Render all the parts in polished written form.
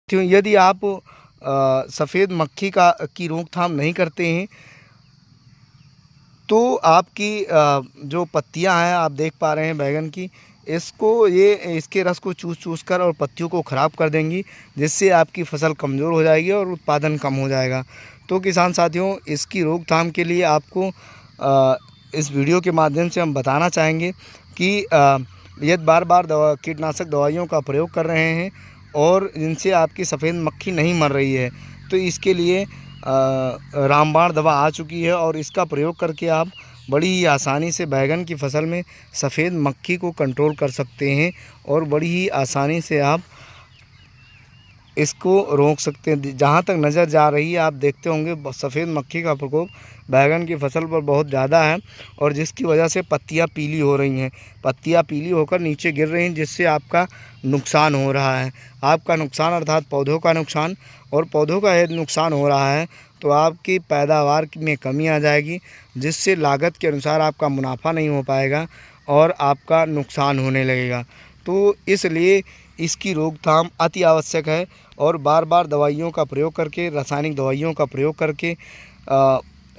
क्यों यदि आप सफ़ेद मक्खी की रोकथाम नहीं करते हैं तो आपकी जो पत्तियां हैं आप देख पा रहे हैं बैंगन की, इसके रस को चूस कर और पत्तियों को ख़राब कर देंगी, जिससे आपकी फसल कमज़ोर हो जाएगी और उत्पादन कम हो जाएगा। तो किसान साथियों, इसकी रोकथाम के लिए आपको इस वीडियो के माध्यम से हम बताना चाहेंगे कि यदि बार-बार कीटनाशक दवाइयों का प्रयोग कर रहे हैं और जिनसे आपकी सफ़ेद मक्खी नहीं मर रही है, तो इसके लिए रामबाण दवा आ चुकी है और इसका प्रयोग करके आप बड़ी ही आसानी से बैंगन की फसल में सफ़ेद मक्खी को कंट्रोल कर सकते हैं और बड़ी ही आसानी से आप इसको रोक सकते हैं। जहाँ तक नज़र जा रही है आप देखते होंगे सफ़ेद मक्खी का प्रकोप बैंगन की फसल पर बहुत ज़्यादा है और जिसकी वजह से पत्तियां पीली हो रही हैं, पत्तियां पीली होकर नीचे गिर रही हैं, जिससे आपका नुकसान हो रहा है। आपका नुकसान अर्थात पौधों का नुकसान, और पौधों का यदि नुकसान हो रहा है तो आपकी पैदावार में कमी आ जाएगी, जिससे लागत के अनुसार आपका मुनाफा नहीं हो पाएगा और आपका नुकसान होने लगेगा। तो इसलिए इसकी रोकथाम अति आवश्यक है और बार बार दवाइयों का प्रयोग करके, रासायनिक दवाइयों का प्रयोग करके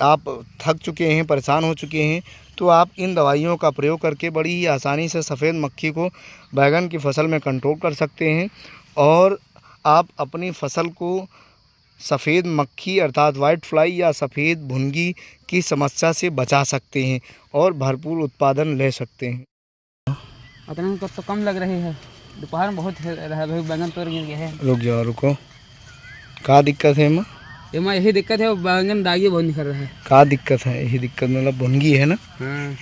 आप थक चुके हैं, परेशान हो चुके हैं, तो आप इन दवाइयों का प्रयोग करके बड़ी ही आसानी से सफ़ेद मक्खी को बैंगन की फसल में कंट्रोल कर सकते हैं और आप अपनी फसल को सफ़ेद मक्खी अर्थात वाइट फ्लाई या सफ़ेद भुनगी की समस्या से बचा सकते हैं और भरपूर उत्पादन ले सकते हैं। उतना तो कम लग रही है, दोपहर में बहुत है, बैंगन तोड़ गिर गया है। रुक जाओ, रुको, क्या दिक्कत है माँ? एमा यही दिक्कत है, बैंगन दागी बहुत निकल रहा है। क्या दिक्कत है? यही दिक्कत मतलब भुनगी है ना? हाँ।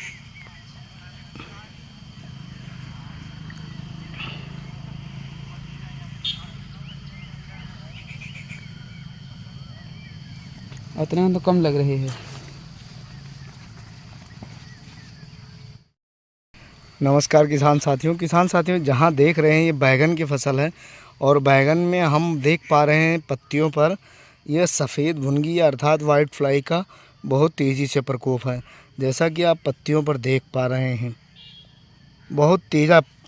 उतना तो कम लग रही है। नमस्कार किसान साथियों, जहां देख रहे हैं ये बैंगन की फसल है और बैंगन में हम देख पा रहे हैं पत्तियों पर यह सफ़ेद भुनगी अर्थात वाइट फ्लाई का बहुत तेज़ी से प्रकोप है। जैसा कि आप पत्तियों पर देख पा रहे हैं, बहुत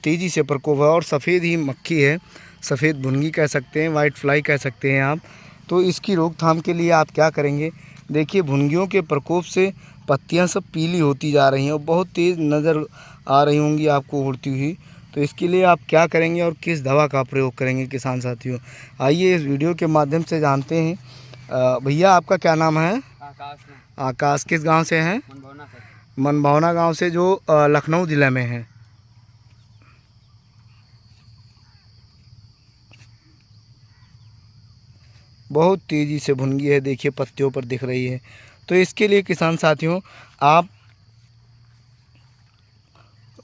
तेज़ी से प्रकोप है और सफ़ेद ही मक्खी है, सफ़ेद भुनगी कह सकते हैं, वाइट फ्लाई कह सकते हैं आप। तो इसकी रोकथाम के लिए आप क्या करेंगे? देखिए, भुनगियों के प्रकोप से पत्तियां सब पीली होती जा रही हैं और बहुत तेज़ नज़र आ रही होंगी आपको उड़ती हुई। तो इसके लिए आप क्या करेंगे और किस दवा का प्रयोग करेंगे किसान साथियों, आइए इस वीडियो के माध्यम से जानते हैं। भैया, आपका क्या नाम है? आकाश। आकाश। किस गांव से हैं? मनभावना गांव से, जो लखनऊ ज़िले में है। बहुत तेज़ी से भुनगी है, देखिए पत्तियों पर दिख रही है। तो इसके लिए किसान साथियों आप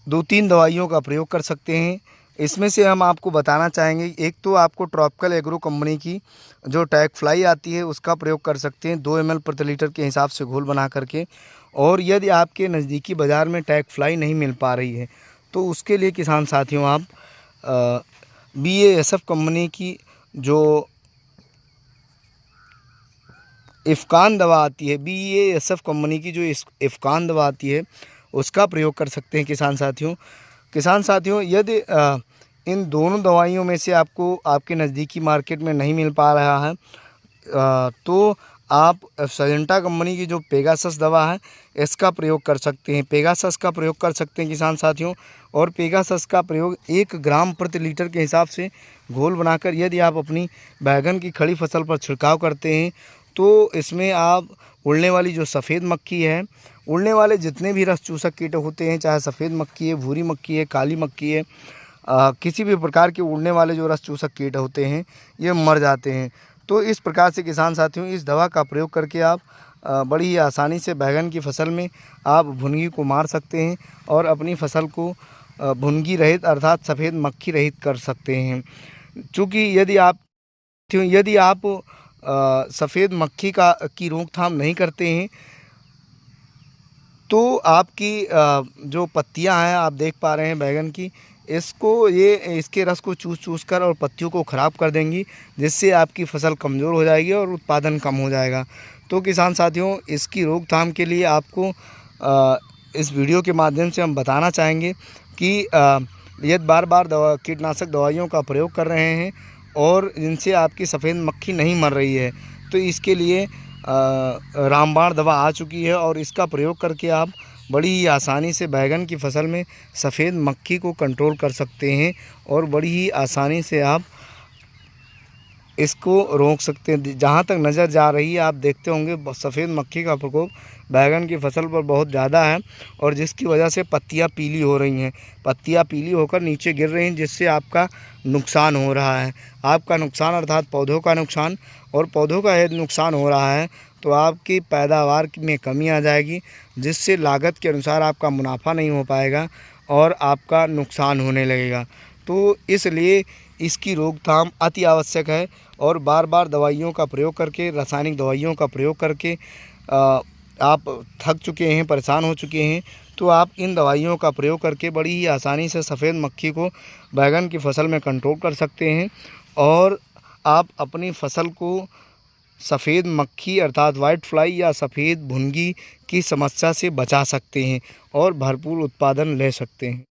2-3 दवाइयों का प्रयोग कर सकते हैं। इसमें से हम आपको बताना चाहेंगे, एक तो आपको ट्रॉपिकल एग्रो कंपनी की जो टैग फ्लाई आती है उसका प्रयोग कर सकते हैं 2 ml प्रति लीटर के हिसाब से घोल बना करके। और यदि आपके नज़दीकी बाज़ार में टैग फ्लाई नहीं मिल पा रही है तो उसके लिए किसान साथियों आप BASF कंपनी की जो इफ़कान दवा आती है, BASF कंपनी की जो इफ़कान दवा आती है उसका प्रयोग कर सकते हैं किसान साथियों। यदि इन दोनों दवाइयों में से आपको आपके नज़दीकी मार्केट में नहीं मिल पा रहा है तो आप सिजेंटा कंपनी की जो पेगासस दवा है इसका प्रयोग कर सकते हैं, पेगासस का प्रयोग कर सकते हैं किसान साथियों। और पेगासस का प्रयोग 1 ग्राम प्रति लीटर के हिसाब से घोल बनाकर यदि आप अपनी बैंगन की खड़ी फसल पर छिड़काव करते हैं तो इसमें आप उड़ने वाली जो सफ़ेद मक्खी है, उड़ने वाले जितने भी रस चूसक कीट होते हैं, चाहे सफ़ेद मक्खी है, भूरी मक्खी है, काली मक्खी है, किसी भी प्रकार के उड़ने वाले जो रस चूसक कीट होते हैं ये मर जाते हैं। तो इस प्रकार से किसान साथियों इस दवा का प्रयोग करके आप बड़ी ही आसानी से बैंगन की फसल में आप भुनगी को मार सकते हैं और अपनी फसल को भुनगी रहित अर्थात सफ़ेद मक्खी रहित कर सकते हैं। चूँकि यदि आप सफ़ेद मक्खी की रोकथाम नहीं करते हैं तो आपकी जो पत्तियां हैं आप देख पा रहे हैं बैंगन की, इसके रस को चूस कर और पत्तियों को ख़राब कर देंगी, जिससे आपकी फसल कमज़ोर हो जाएगी और उत्पादन कम हो जाएगा। तो किसान साथियों इसकी रोकथाम के लिए आपको इस वीडियो के माध्यम से हम बताना चाहेंगे कि यदि बार बार कीटनाशक दवाइयों का प्रयोग कर रहे हैं और जिनसे आपकी सफ़ेद मक्खी नहीं मर रही है, तो इसके लिए रामबाण दवा आ चुकी है और इसका प्रयोग करके आप बड़ी ही आसानी से बैंगन की फसल में सफ़ेद मक्खी को कंट्रोल कर सकते हैं और बड़ी ही आसानी से आप इसको रोक सकते हैं। जहाँ तक नज़र जा रही है आप देखते होंगे सफ़ेद मक्खी का प्रकोप बैंगन की फसल पर बहुत ज़्यादा है और जिसकी वजह से पत्तियाँ पीली हो रही हैं, पत्तियाँ पीली होकर नीचे गिर रही हैं, जिससे आपका नुकसान हो रहा है। आपका नुकसान अर्थात पौधों का नुकसान, और पौधों का यदि नुकसान हो रहा है तो आपकी पैदावार में कमी आ जाएगी, जिससे लागत के अनुसार आपका मुनाफा नहीं हो पाएगा और आपका नुकसान होने लगेगा। तो इसलिए इसकी रोकथाम अति आवश्यक है और बार बार दवाइयों का प्रयोग करके, रासायनिक दवाइयों का प्रयोग करके आप थक चुके हैं, परेशान हो चुके हैं, तो आप इन दवाइयों का प्रयोग करके बड़ी ही आसानी से सफ़ेद मक्खी को बैंगन की फसल में कंट्रोल कर सकते हैं और आप अपनी फसल को सफ़ेद मक्खी अर्थात वाइट फ्लाई या सफ़ेद भुनगी की समस्या से बचा सकते हैं और भरपूर उत्पादन ले सकते हैं।